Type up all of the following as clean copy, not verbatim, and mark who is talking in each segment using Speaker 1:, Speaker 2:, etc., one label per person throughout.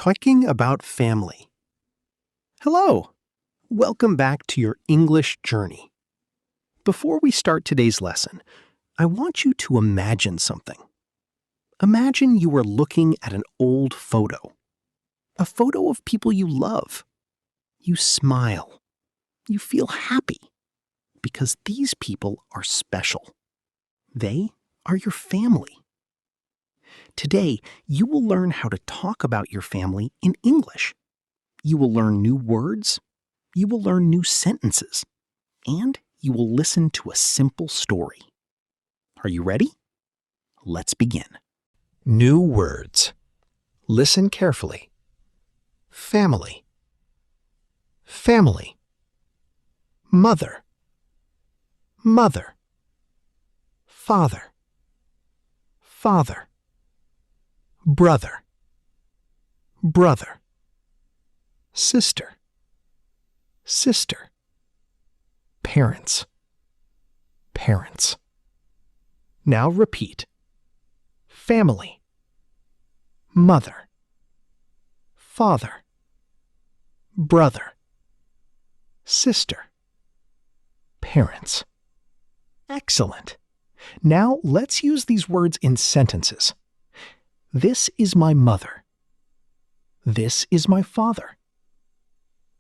Speaker 1: Talking about family. Hello! Welcome back to your English journey. Before we start today's lesson, I want you to imagine something. Imagine you are looking at an old photo. A photo of people you love. You smile. You feel happy. Because these people are special. They are your family. Today, you will learn how to talk about your family in English. You will learn new words, you will learn new sentences, and you will listen to a simple story. Are you ready? Let's begin. New words. Listen carefully. Family. Family. Mother. Mother. Father. Father. Brother. Brother. Sister. Sister. Parents. Parents. Now repeat. Family. Mother. Father. Brother. Sister. Parents. Excellent. Now let's use these words in sentences. This is my mother. This is my father.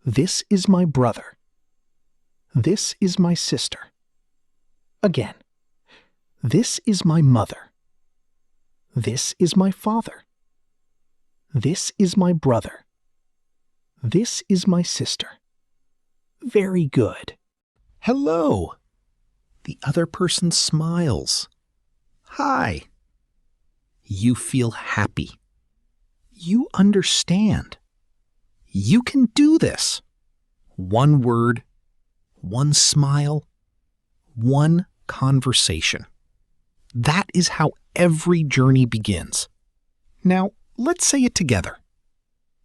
Speaker 1: This is my brother. This is my sister. Again. This is my mother. This is my father. This is my brother. This is my sister. Very good. Hello. The other person smiles. Hi. You feel happy. You understand. You can do this. One word, one smile, one conversation. That is how every journey begins. Now, let's say it together.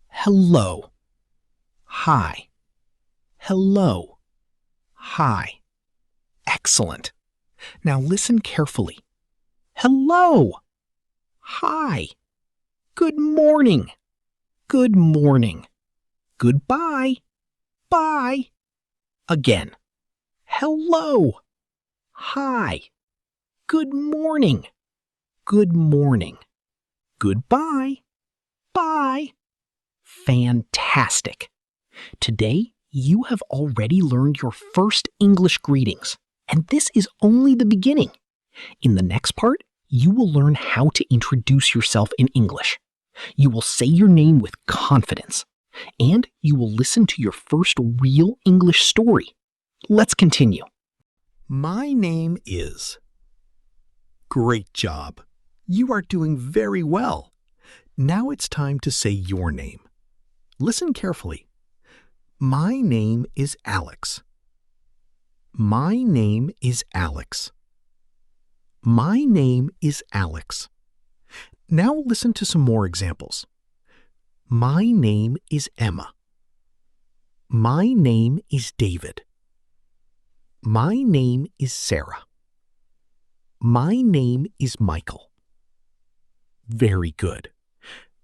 Speaker 1: Hello. Hi. Hello. Hi. Excellent. Now listen carefully. Hello. Hi. Good morning. Good morning. Goodbye. Bye. Again. Hello. Hi. Good morning. Good morning. Goodbye. Bye. Fantastic. Today, you have already learned your first English greetings, and this is only the beginning. In the next part, you will learn how to introduce yourself in English. You will say your name with confidence, and you will listen to your first real English story. Let's continue. My name is. Great job. You are doing very well. Now it's time to say your name. Listen carefully. My name is Alex. My name is Alex. My name is Alex. Now listen to some more examples. My name is Emma. My name is David. My name is Sarah. My name is Michael. Very good.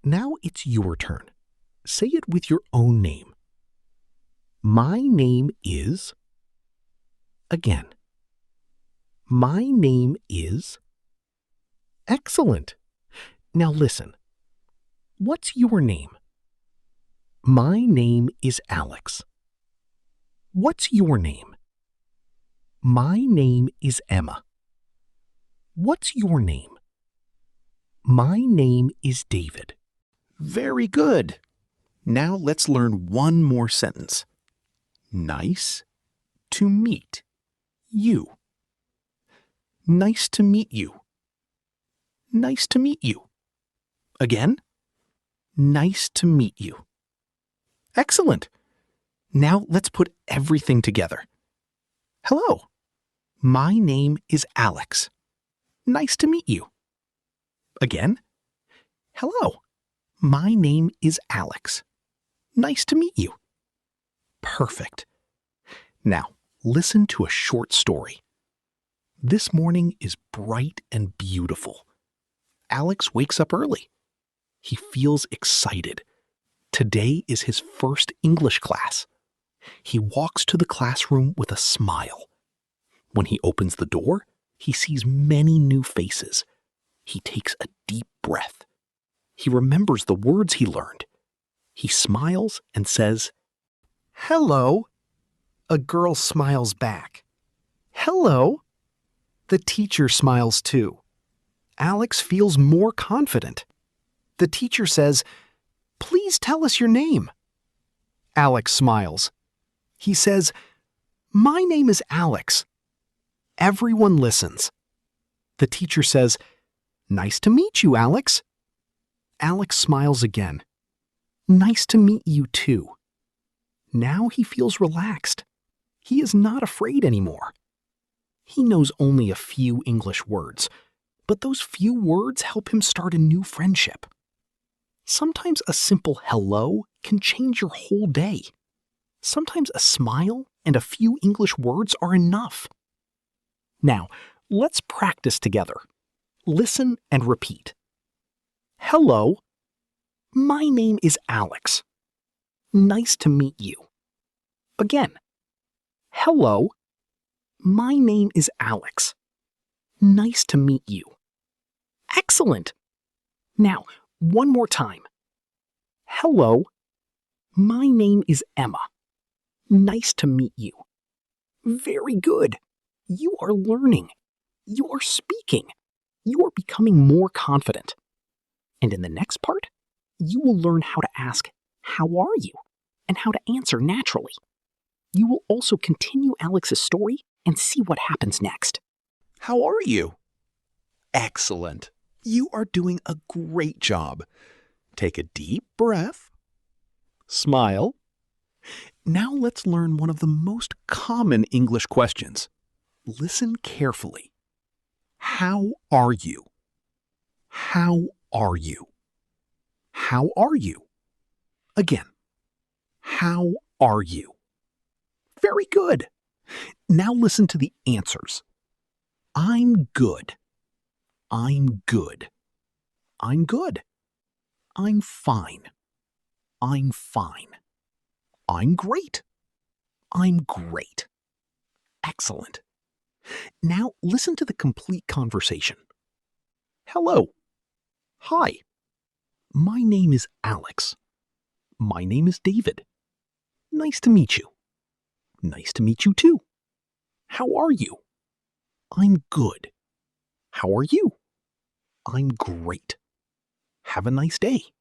Speaker 1: Now it's your turn. Say it with your own name. My name is. Again. My name is. Excellent. Now listen. What's your name? My name is Alex. What's your name? My name is Emma. What's your name? My name is David. Very good. Now let's learn one more sentence. Nice to meet you. Nice to meet you. Nice to meet you. Again. Nice to meet you. Excellent. Now let's put everything together. Hello. My name is Alex. Nice to meet you. Again. Hello. My name is Alex. Nice to meet you. Perfect. Now, listen to a short story. This morning is bright and beautiful. Alex wakes up early. He feels excited Today is his first English class. He walks to the classroom with a smile. When he opens the door, he sees many new faces. He takes a deep breath. He remembers the words he learned. He smiles and says, "Hello." A girl smiles back. "Hello." The teacher smiles too. Alex feels more confident. The teacher says, "Please tell us your name." Alex smiles. He says, "My name is Alex." Everyone listens. The teacher says, "Nice to meet you, Alex." Alex smiles again. "Nice to meet you too." Now he feels relaxed. He is not afraid anymore. He knows only a few English words, but those few words help him start a new friendship. Sometimes a simple hello can change your whole day. Sometimes a smile and a few English words are enough. Now, let's practice together. Listen and repeat. Hello. My name is Alex. Nice to meet you. Again. Hello. My name is Alex. Nice to meet you. Excellent. Now, one more time. Hello. My name is Emma. Nice to meet you. Very good. You are learning. You are speaking. You are becoming more confident. And in the next part, you will learn how to ask, "How are you?" and how to answer naturally. You will also continue Alex's story and see what happens next.
Speaker 2: How are you? Excellent. You are doing a great job. Take a deep breath. Smile. Now let's learn one of the most common English questions. Listen carefully. How are you? How are you? How are you? Again. How are you? Very good. Now listen to the answers. I'm good. I'm good. I'm good. I'm fine. I'm fine. I'm great. I'm great. Excellent. Now listen to the complete conversation. Hello. Hi. My name is Alex. My name is David. Nice to meet you. Nice to meet you too. How are you? I'm good. How are you? I'm great. Have a nice day.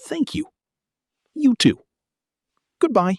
Speaker 2: Thank you. You too. Goodbye.